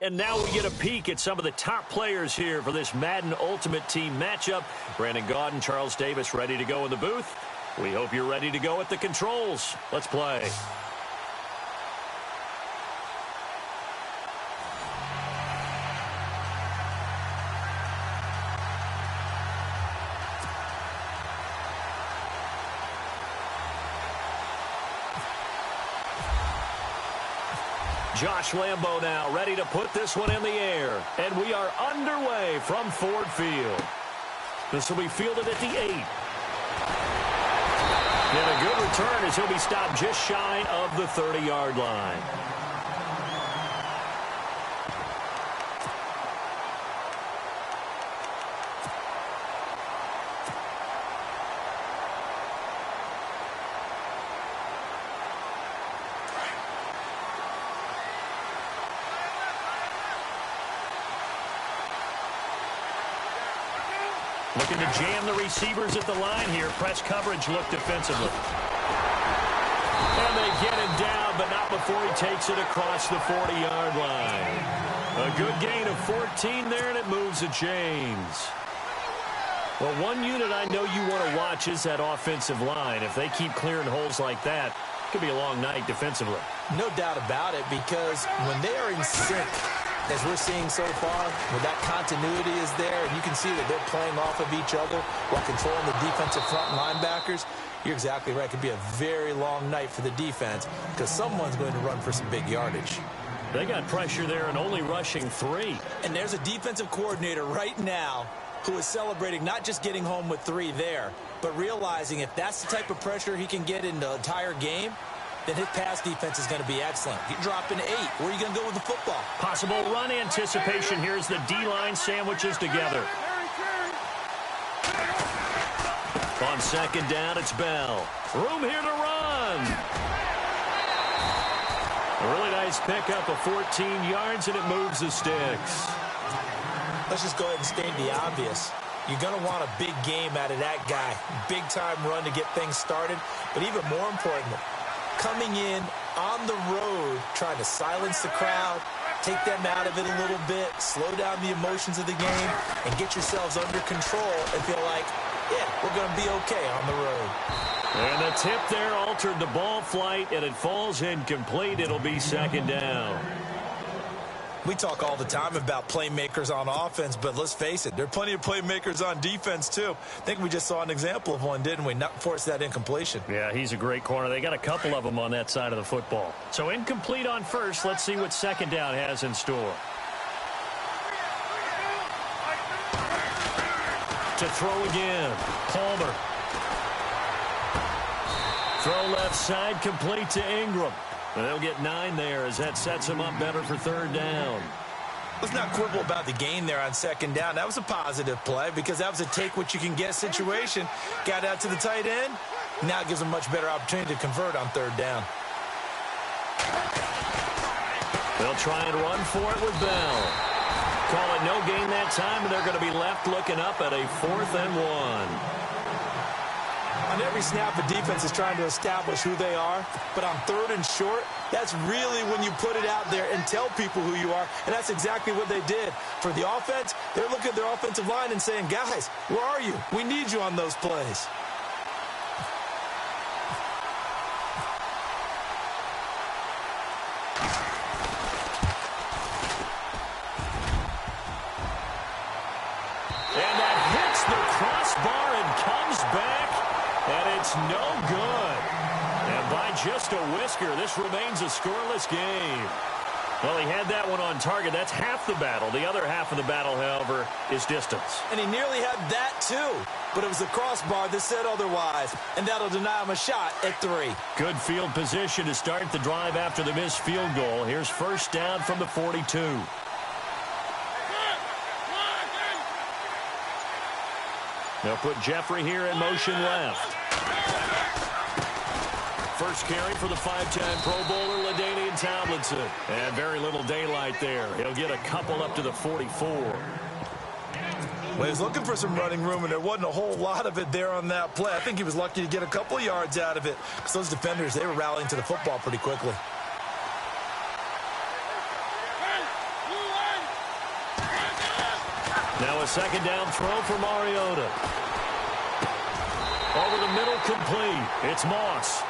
And now we get a peek at some of the top players here for this Madden Ultimate Team matchup. Brandon Gaudin, Charles Davis ready to go in the booth. We hope you're ready to go at the controls. Let's play. Josh Lambo now ready to put this one in the air. And we are underway from Ford Field. This will be fielded at the 8. And a good return as he'll be stopped just shy of the 30-yard line. Looking to jam the receivers at the line here. Press coverage look defensively. And they get him down, but not before he takes it across the 40-yard line. A good gain of 14 there, and it moves the chains. Well, one unit I know you want to watch is that offensive line. If they keep clearing holes like that, it could be a long night defensively. No doubt about it, because when they are in sync, as we're seeing so far, where that continuity is there, and you can see that they're playing off of each other while controlling the defensive front linebackers, you're exactly right. It could be a very long night for the defense because someone's going to run for some big yardage. They got pressure there and only rushing 3. And there's a defensive coordinator right now who is celebrating not just getting home with 3 there, but realizing if that's the type of pressure he can get in the entire game, then his pass defense is going to be excellent. You're dropping 8. Where are you going to go with the football? Possible run anticipation. Here's the D-line sandwiches together. On second down, it's Bell. Room here to run. A really nice pickup of 14 yards, and it moves the sticks. Let's just go ahead and state the obvious. You're going to want a big game out of that guy. Big-time run to get things started. But even more importantly, coming in on the road, trying to silence the crowd, take them out of it a little bit, slow down the emotions of the game, and get yourselves under control and feel like, yeah, we're going to be okay on the road. And the tip there altered the ball flight, and it falls incomplete. It'll be second down. We talk all the time about playmakers on offense, but let's face it, there are plenty of playmakers on defense, too. I think we just saw an example of one, didn't we? Not force that incompletion. Yeah, he's a great corner. They got a couple of them on that side of the football. So incomplete on first. Let's see what second down has in store. To throw again. Palmer. Throw left side, complete to Ingram. And they'll get 9 there as that sets them up better for third down. Let's not quibble about the gain there on second down. That was a positive play because that was a take-what-you-can-get situation. Got out to the tight end. Now it gives them a much better opportunity to convert on third down. They'll try and run for it with Bell. Call it no gain that time, and they're going to be left looking up at a 4th and 1. On every snap, a defense is trying to establish who they are. But on third and short, that's really when you put it out there and tell people who you are. And that's exactly what they did. For the offense, they're looking at their offensive line and saying, guys, where are you? We need you on those plays. And that hits the crossbar and comes back. And it's no good. And by just a whisker, this remains a scoreless game. Well, he had that one on target. That's half the battle. The other half of the battle, however, is distance. And he nearly had that, too. But it was the crossbar that said otherwise. And that'll deny him a shot at 3. Good field position to start the drive after the missed field goal. Here's first down from the 42. They'll put Jeffrey here in motion left. First carry for the 5-time Pro Bowler, LaDainian Tomlinson. And very little daylight there. He'll get a couple up to the 44. Well, he was looking for some running room, and there wasn't a whole lot of it there on that play. I think he was lucky to get a couple of yards out of it because those defenders, they were rallying to the football pretty quickly. Now a second down throw for Mariota. Over the middle, complete. It's Moss.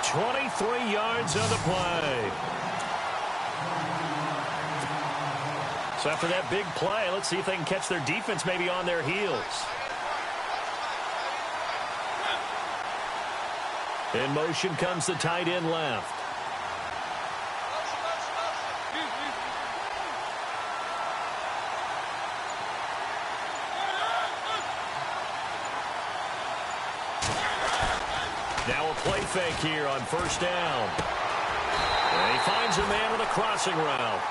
23 yards on the play. So after that big play, let's see if they can catch their defense maybe on their heels. In motion comes the tight end left. Now a play fake here on first down. And he finds a man on a crossing route.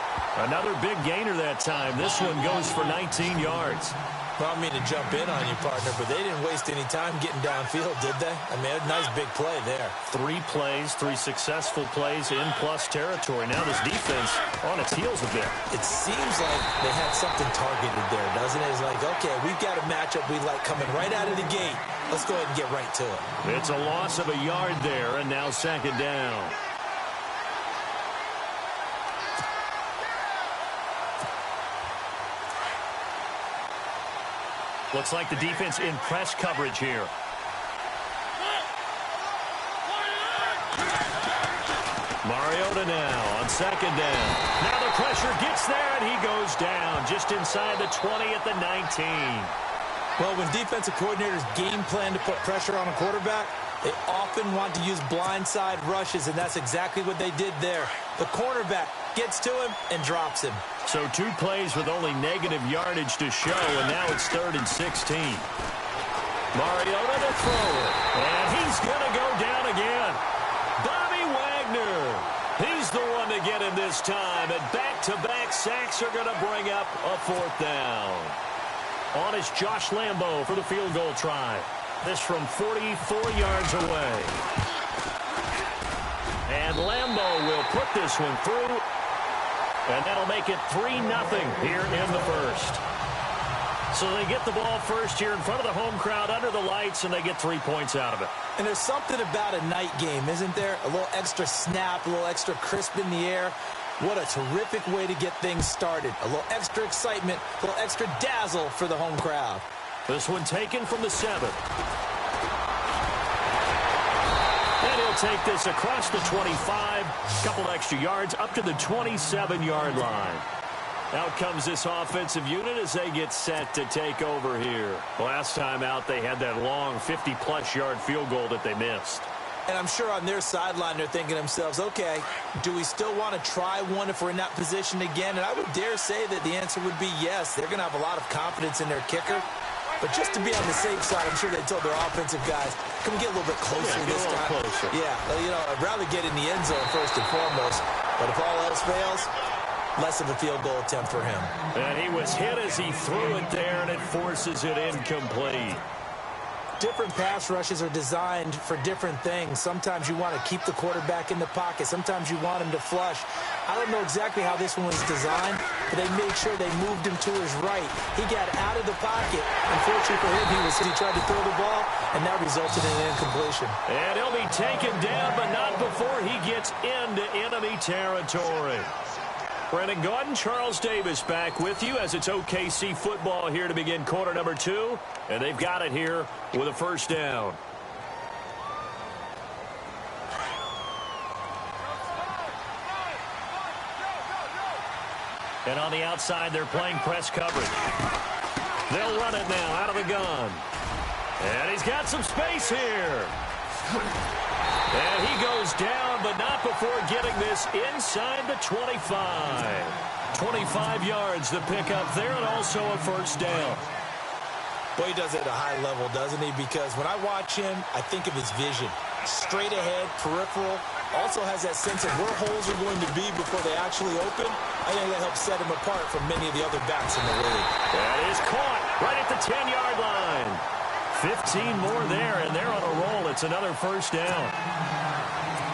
Another big gainer that time. This one goes for 19 yards. Well, I mean to jump in on you, partner, but they didn't waste any time getting downfield, did they? I mean, a nice big play there. 3 plays, 3 successful plays in plus territory. Now this defense on its heels a bit. It seems like they had something targeted there, doesn't it? It's like, okay, we've got a matchup we like coming right out of the gate. Let's go ahead and get right to it. It's a loss of a yard there, and now second down. Looks like the defense in press coverage here. Mariota now on second down. Now the pressure gets there, and he goes down just inside the 20 at the 19. Well, when defensive coordinators game plan to put pressure on a quarterback, they often want to use blindside rushes, and that's exactly what they did there. The cornerback gets to him and drops him. So 2 plays with only negative yardage to show, and now it's 3rd and 16. Mariota to throw it, and he's going to go down again. Bobby Wagner, he's the one to get him this time, and back-to-back sacks are going to bring up a 4th down. On is Josh Lambo for the field goal try. This from 44 yards away. And Lambo will put this one through. And that'll make it 3-0 here in the first. So they get the ball first here in front of the home crowd under the lights, and they get 3 points out of it. And there's something about a night game, isn't there? A little extra snap, a little extra crisp in the air. What a terrific way to get things started. A little extra excitement, a little extra dazzle for the home crowd. This one taken from the 7. And he'll take this across the 25. Couple extra yards up to the 27-yard line. Out comes this offensive unit as they get set to take over here. Last time out, they had that long 50-plus yard field goal that they missed. And I'm sure on their sideline they're thinking to themselves, okay, do we still want to try one if we're in that position again? And I would dare say that the answer would be yes. They're going to have a lot of confidence in their kicker. But just to be on the safe side, I'm sure they told their offensive guys, can we get a little bit closer this time? Closer. Yeah, you know, I'd rather get in the end zone first and foremost. But if all else fails, less of a field goal attempt for him. And he was hit as he threw it there, and it forces it incomplete. Different pass rushes are designed for different things. Sometimes you want to keep the quarterback in the pocket. Sometimes you want him to flush. I don't know exactly how this one was designed, but they made sure they moved him to his right. He got out of the pocket. Unfortunately for him, he tried to throw the ball, and that resulted in an incompletion. And he'll be taken down, but not before he gets into enemy territory. Brandon Gaudin, Charles Davis back with you as it's OKC football here to begin quarter number 2. And they've got it here with a first down. And on the outside, they're playing press coverage. They'll run it now out of the gun. And he's got some space here. And he goes down, but not before getting this inside the 25. 25 yards to pick up there, and also a first down. Boy, he does it at a high level, doesn't he? Because when I watch him, I think of his vision. Straight ahead, peripheral. Also has that sense of where holes are going to be before they actually open. I think that helps set him apart from many of the other backs in the league. That is caught right at the 10-yard line. 15 more there, and they're on a roll. It's another first down.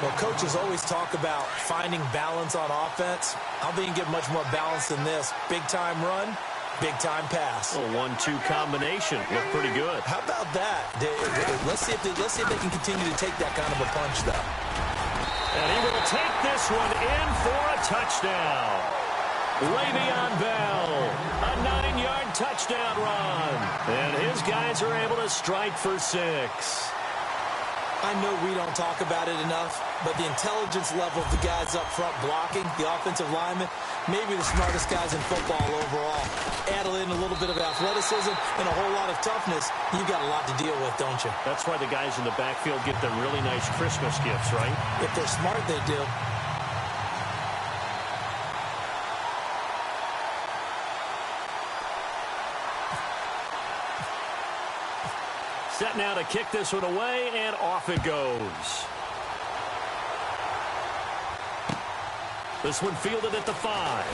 Well, coaches always talk about finding balance on offense. I don't think you can get much more balance than this. Big-time run, big-time pass. A 1-2 combination. Looked pretty good. How about that? Let's see if they can continue to take that kind of a punch, though. And he will take this one in for a touchdown. Le'Veon Bell, a 9-yard touchdown run. And his guys are able to strike for 6. I know we don't talk about it enough, but the intelligence level of the guys up front blocking, the offensive linemen, maybe the smartest guys in football overall. Add in a little bit of athleticism and a whole lot of toughness, you've got a lot to deal with, don't you? That's why the guys in the backfield get the really nice Christmas gifts, right? If they're smart, they do. Set now to kick this one away, and off it goes. This one fielded at the 5.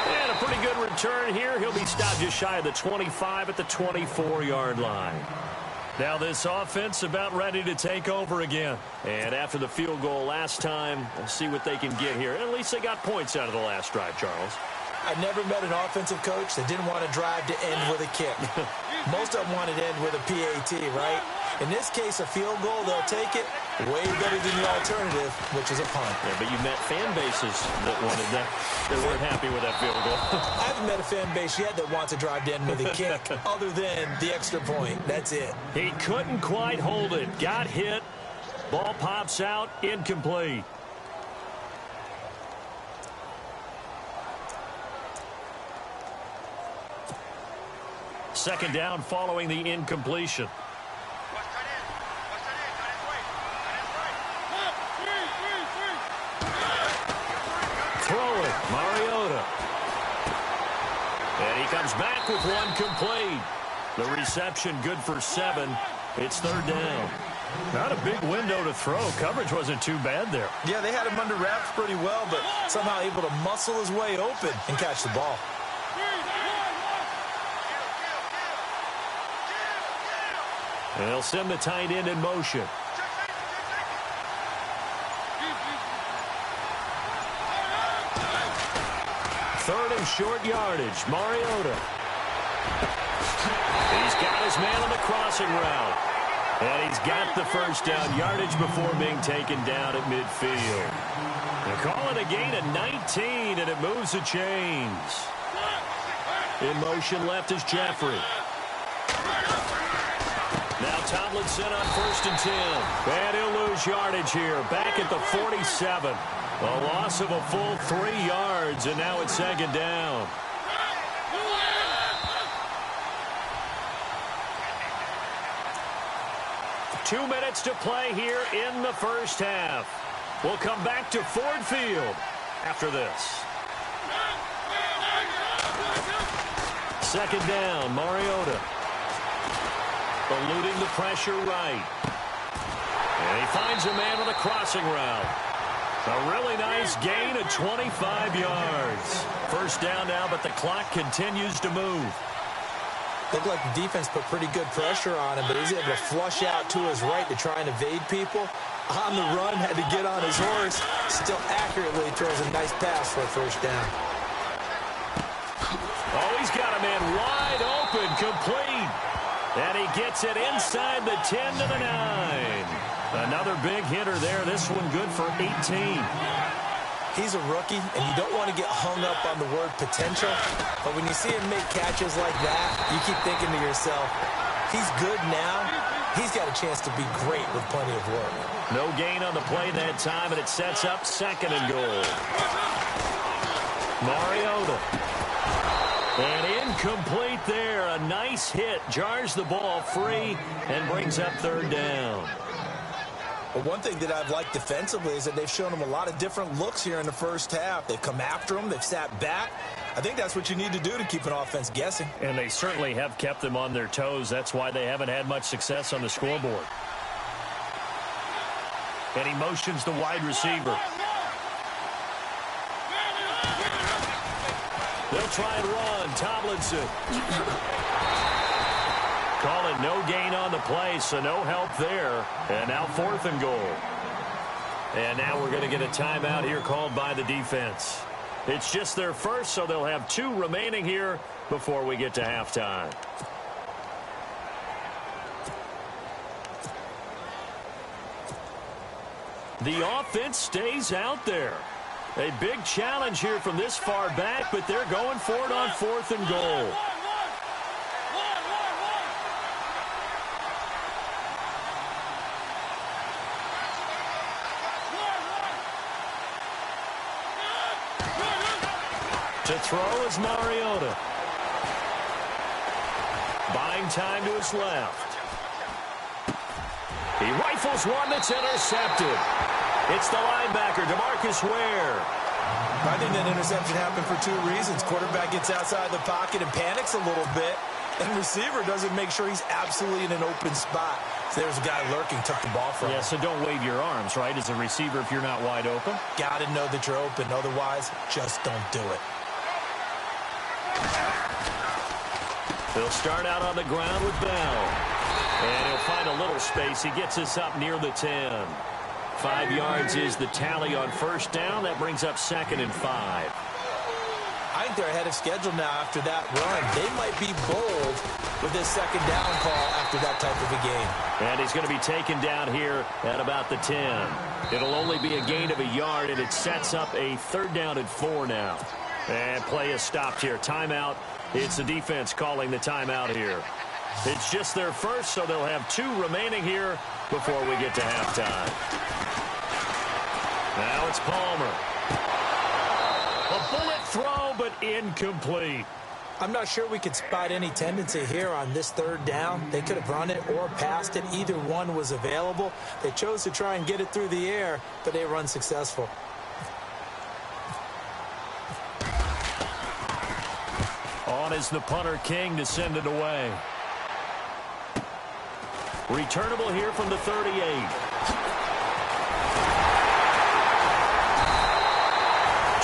And a pretty good return here. He'll be stopped just shy of the 25 at the 24-yard line. Now this offense about ready to take over again. And after the field goal last time, we'll see what they can get here. At least they got points out of the last drive, Charles. I never met an offensive coach that didn't want to drive to end with a kick. Most of them wanted to end with a PAT, right? In this case, a field goal, they'll take it. Way better than the alternative, which is a punt. Yeah, but you met fan bases that wanted that. They weren't happy with that field goal. I haven't met a fan base yet that wants to drive to end with a kick, other than the extra point. That's it. He couldn't quite hold it. Got hit. Ball pops out. Incomplete. Second down following the incompletion. Throw it, Mariota. And he comes back with one complete. The reception good for 7. It's third down. Not a big window to throw. Coverage wasn't too bad there. Yeah, they had him under wraps pretty well, but somehow able to muscle his way open and catch the ball. And they'll send the tight end in motion. Third and short yardage. Mariota. He's got his man on the crossing route. And he's got the first down yardage before being taken down at midfield. They call it a gain of 19, and it moves the chains. In motion left is Jeffrey. Now Tomlinson on 1st and 10. And he'll lose yardage here. Back at the 47. A loss of a full 3 yards, and now it's second down. Two minutes to play here in the first half. We'll come back to Ford Field after this. Second down, Mariota. Eluding the pressure right. And he finds a man on the crossing route. A really nice gain of 25 yards. First down now, but the clock continues to move. Looked like the defense put pretty good pressure on him, but he's able to flush out to his right to try and evade people. On the run, had to get on his horse. Still accurately throws a nice pass for a first down. Oh, he's got a man wide open, complete. And he gets it inside the 10 to the 9. Another big hitter there. This one good for 18. He's a rookie, and you don't want to get hung up on the word potential. But when you see him make catches like that, you keep thinking to yourself, he's good now. He's got a chance to be great with plenty of work. No gain on the play that time, and it sets up second and goal. Mariota. And incomplete there. A nice hit. Jars the ball free and brings up third down. Well, one thing that I've liked defensively is that they've shown him a lot of different looks here in the first half. They've come after him. They've sat back. I think that's what you need to do to keep an offense guessing. And they certainly have kept them on their toes. That's why they haven't had much success on the scoreboard. And he motions the wide receiver. They'll try and run. Tomlinson. Call it no gain on the play, so no help there. And now 4th and goal. And now we're going to get a timeout here called by the defense. It's just their first, so they'll have 2 remaining here before we get to halftime. The offense stays out there. A big challenge here from this far back, but they're going for it on 4th and goal. To throw is Mariota. Buying time to his left. He rifles one that's intercepted. It's the linebacker, DeMarcus Ware. I think that interception happened for two reasons. Quarterback gets outside the pocket and panics a little bit, and receiver doesn't make sure he's absolutely in an open spot. So there's a guy lurking, took the ball from him. Yeah, so don't wave your arms, right, as a receiver if you're not wide open. Got to know that you're open. Otherwise, just don't do it. He'll start out on the ground with Bell. And he'll find a little space. He gets us up near the 10. 5 yards is the tally on first down. That brings up 2nd and 5. I think they're ahead of schedule now after that run. They might be bold with this 2nd down call after that type of a game. And he's going to be taken down here at about the 10. It'll only be a gain of a yard, and it sets up a 3rd down and 4 now. And play is stopped here. Timeout. It's the defense calling the timeout here. It's just their first, so they'll have 2 remaining here before we get to halftime. Now it's Palmer. A bullet throw, but incomplete. I'm not sure we could spot any tendency here on this 3rd down. They could have run it or passed it. Either one was available. They chose to try and get it through the air, but they were unsuccessful. On is the punter, King, to send it away. Returnable here from the 38.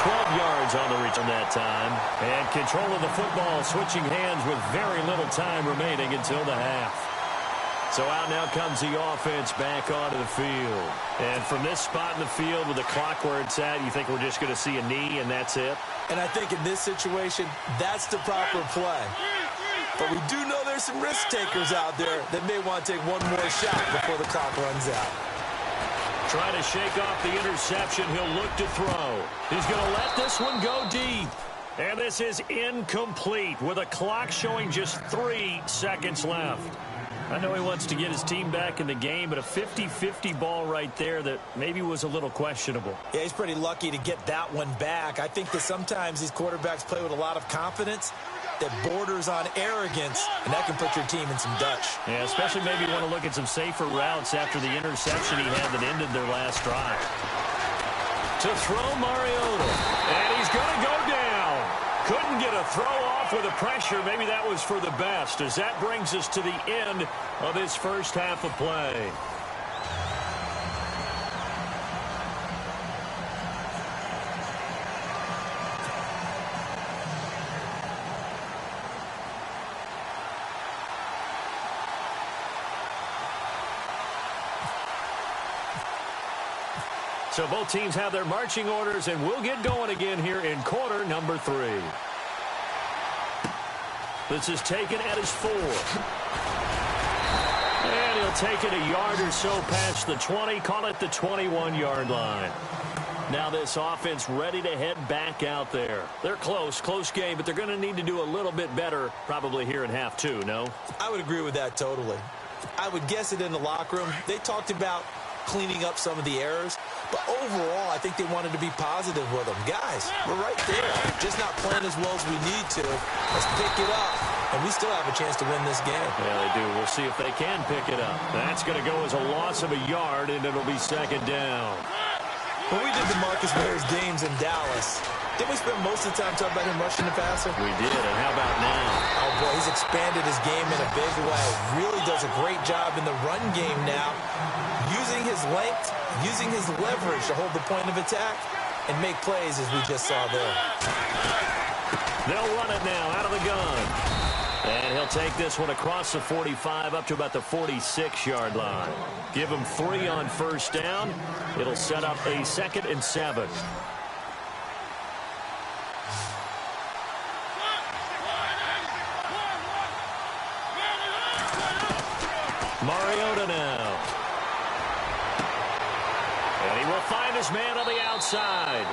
12 yards on the return that time. And control of the football, switching hands with very little time remaining until the half. So out now comes the offense back onto the field. And from this spot in the field with the clock where it's at, you think we're just going to see a knee and that's it? And I think in this situation, that's the proper play. But we do know there's some risk takers out there that may want to take one more shot before the clock runs out. Trying to shake off the interception. He'll look to throw. He's going to let this one go deep. And this is incomplete with a clock showing just 3 seconds left. I know he wants to get his team back in the game, but a 50-50 ball right there that maybe was a little questionable. Yeah, he's pretty lucky to get that one back. I think that sometimes these quarterbacks play with a lot of confidence that borders on arrogance, and that can put your team in some Dutch. Yeah, especially maybe want to look at some safer routes after the interception he had that ended their last drive. To throw Mariota, and he's going to go down. Couldn't get a throw off with the pressure. Maybe that was for the best, as that brings us to the end of his first half of play. So both teams have their marching orders, and we'll get going again here in quarter number 3. This is taken at his 4. And he'll take it a yard or so past the 20, call it the 21-yard line. Now this offense ready to head back out there. They're close game, but they're going to need to do a little bit better probably here in half 2, no? I would agree with that totally. I would guess it in the locker room. They talked about cleaning up some of the errors, but overall, I think they wanted to be positive with them. Guys, we're right there. Just not playing as well as we need to. Let's pick it up, and we still have a chance to win this game. Yeah, they do. We'll see if they can pick it up. That's going to go as a loss of a yard, and it'll be 2nd down. When we did the Marcus Ware's games in Dallas, didn't we spend most of the time talking about him rushing the passer? We did, and how about now? Oh, boy, he's expanded his game in a big way. Really does a great job in the run game now, using his length, using his leverage to hold the point of attack and make plays as we just saw there. They'll run it now out of the gun. And he'll take this one across the 45 up to about the 46-yard line. Give him 3 on first down. It'll set up a 2nd and 7. Mariota now. And he will find his man on the outside.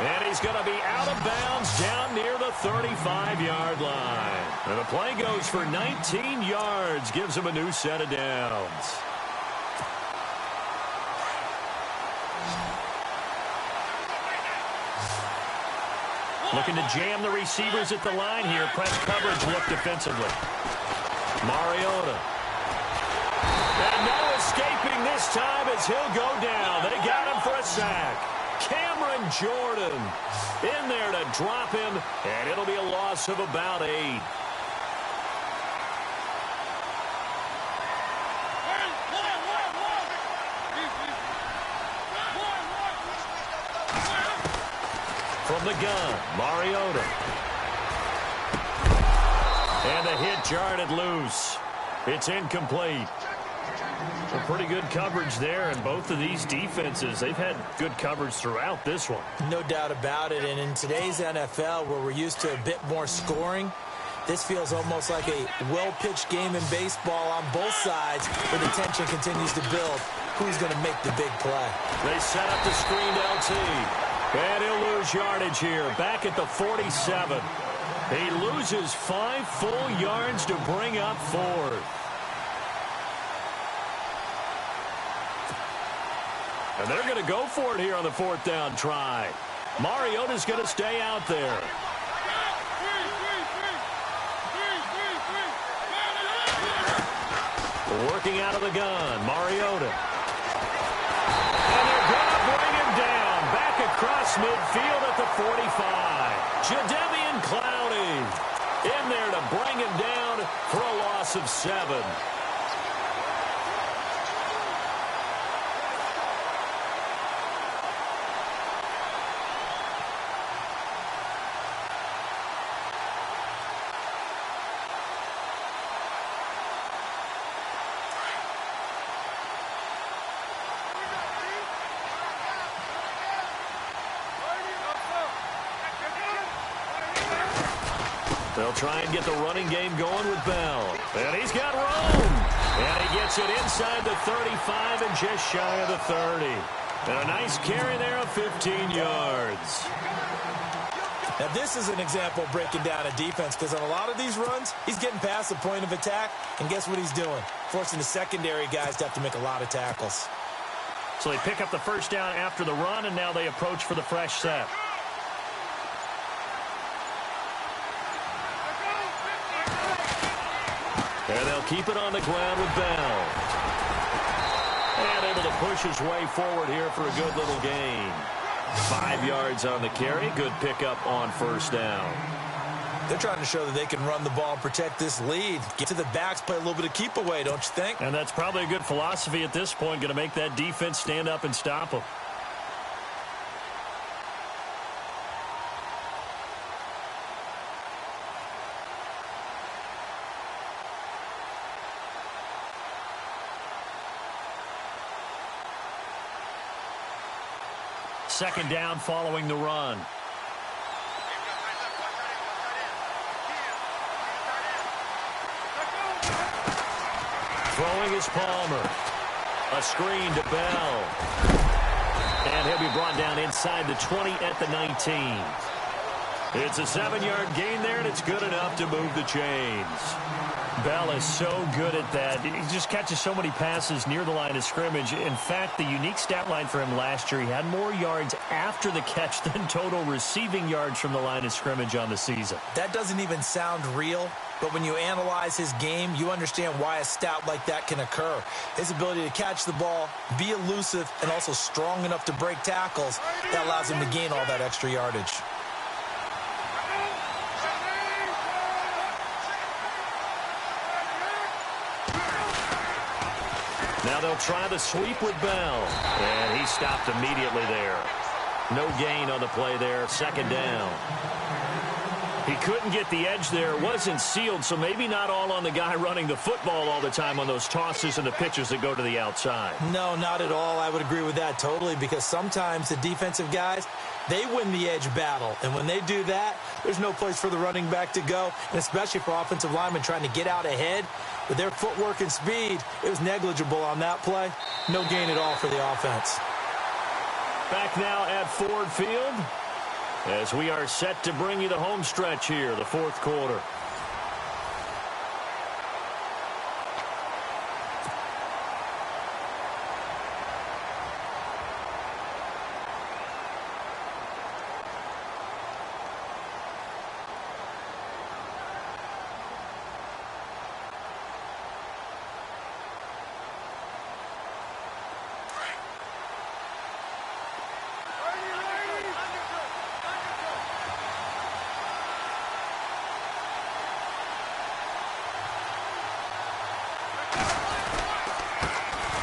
And he's going to be out of bounds down near the 35-yard line. And the play goes for 19 yards, gives him a new set of downs. Looking to jam the receivers at the line here. Press coverage look defensively. Mariota. And no escaping this time as he'll go down. They got him for a sack. Cameron Jordan in there to drop him, and it'll be a loss of about 8. From the gun, Mariota. And the hit jarred loose. It's incomplete. A pretty good coverage there, and both of these defenses, they've had good coverage throughout this one. No doubt about it, and in today's NFL, where we're used to a bit more scoring, this feels almost like a well-pitched game in baseball on both sides, where the tension continues to build. Who's going to make the big play? They set up the screened LT. And he'll lose yardage here, back at the 47. He loses 5 full yards to bring up 4th. And they're going to go for it here on the 4th down try. Mariota's going to stay out there. Working out of the gun, Mariota. And they're going to bring him down. Back across midfield at the 45. Jadeveon Clowney in there to bring him down for a loss of 7. They'll try and get the running game going with Bell. And he's got room. And he gets it inside the 35 and just shy of the 30. And a nice carry there of 15 yards. Now, this is an example of breaking down a defense, because on a lot of these runs, he's getting past the point of attack, and guess what he's doing? Forcing the secondary guys to have to make a lot of tackles. So they pick up the first down after the run, and now they approach for the fresh set. And they'll keep it on the ground with Bell. And able to push his way forward here for a good little gain. 5 yards on the carry. Good pickup on first down. They're trying to show that they can run the ball and protect this lead. Get to the backs, play a little bit of keep away, don't you think? And that's probably a good philosophy at this point. Going to make that defense stand up and stop them. Second down following the run. Throwing is Palmer. A screen to Bell. And he'll be brought down inside the 20 at the 19. It's a 7-yard gain there, and it's good enough to move the chains. Bell is so good at that. He just catches so many passes near the line of scrimmage. In fact, the unique stat line for him last year, he had more yards after the catch than total receiving yards from the line of scrimmage on the season. That doesn't even sound real, but when you analyze his game, you understand why a stat like that can occur. His ability to catch the ball, be elusive, and also strong enough to break tackles, that allows him to gain all that extra yardage. Now they'll try the sweep with Bell. And he stopped immediately there. No gain on the play there. Second down. He couldn't get the edge there. Wasn't sealed, so maybe not all on the guy running the football all the time on those tosses and the pitches that go to the outside. No, not at all. I would agree with that totally, because sometimes the defensive guys, they win the edge battle. And when they do that, there's no place for the running back to go, and especially for offensive linemen trying to get out ahead. With their footwork and speed, it was negligible on that play. No gain at all for the offense. Back now at Ford Field. as we are set to bring you the home stretch here, the fourth quarter.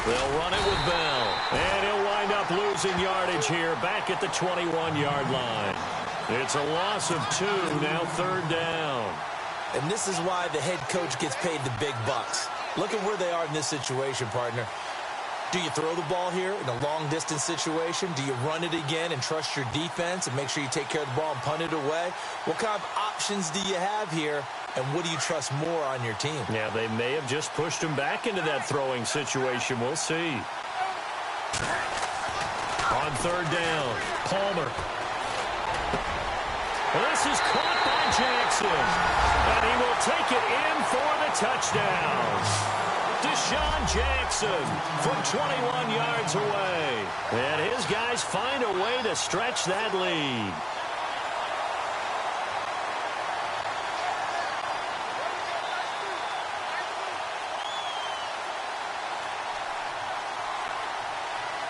They'll run it with Bell. And he'll wind up losing yardage here back at the 21-yard line. It's a loss of 2, now third down. And this is why the head coach gets paid the big bucks. Look at where they are in this situation, partner. Do you throw the ball here in a long-distance situation? Do you run it again and trust your defense and make sure you take care of the ball and punt it away? What kind of options do you have here, and what do you trust more on your team? Yeah, they may have just pushed him back into that throwing situation. We'll see. On third down, Palmer. Well, this is caught by Jackson, and he will take it in for the touchdown. Deshaun Jackson from 21 yards away. And his guys find a way to stretch that lead.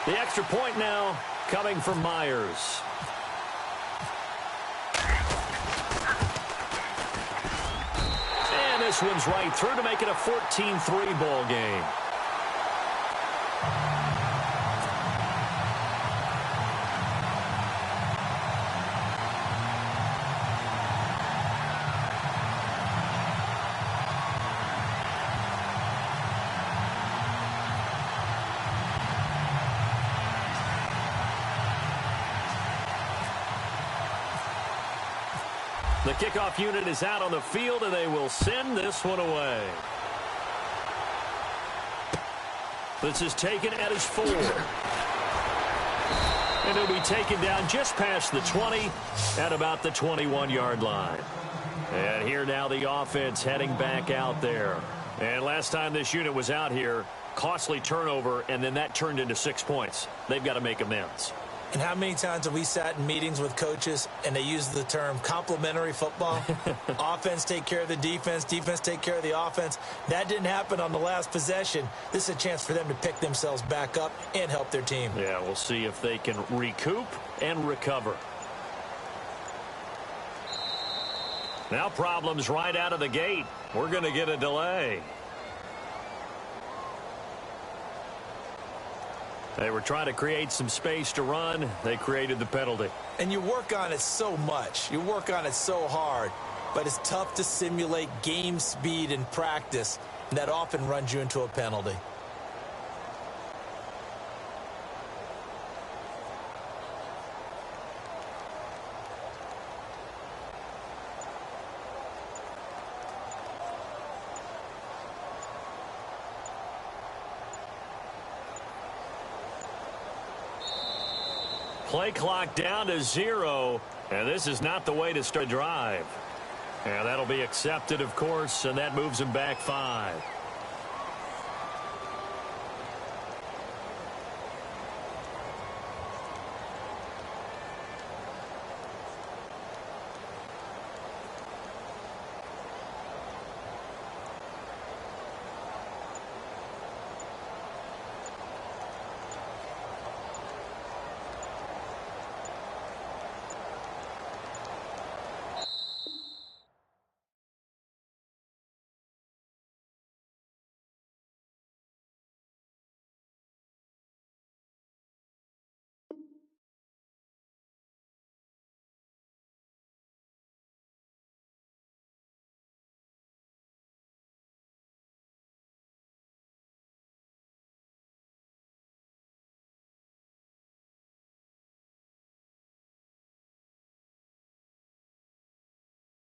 The extra point now coming from Myers. And this one's right through to make it a 14-3 ball game. The kickoff unit is out on the field, and they will send this one away. This is taken at his 4. And it'll be taken down just past the 20 at about the 21-yard line. And here now the offense heading back out there. And last time this unit was out here, costly turnover, and then that turned into 6 points. They've got to make amends. And how many times have we sat in meetings with coaches and they use the term complementary football? Offense take care of the defense, defense take care of the offense. That didn't happen on the last possession. This is a chance for them to pick themselves back up and help their team. Yeah, we'll see if they can recoup and recover. Now problems right out of the gate. We're going to get a delay. They were trying to create some space to run. They created the penalty. And you work on it so much. You work on it so hard. But it's tough to simulate game speed in practice. And that often runs you into a penalty. Play clock down to 0, and this is not the way to start a drive. And that'll be accepted, of course, and that moves him back 5.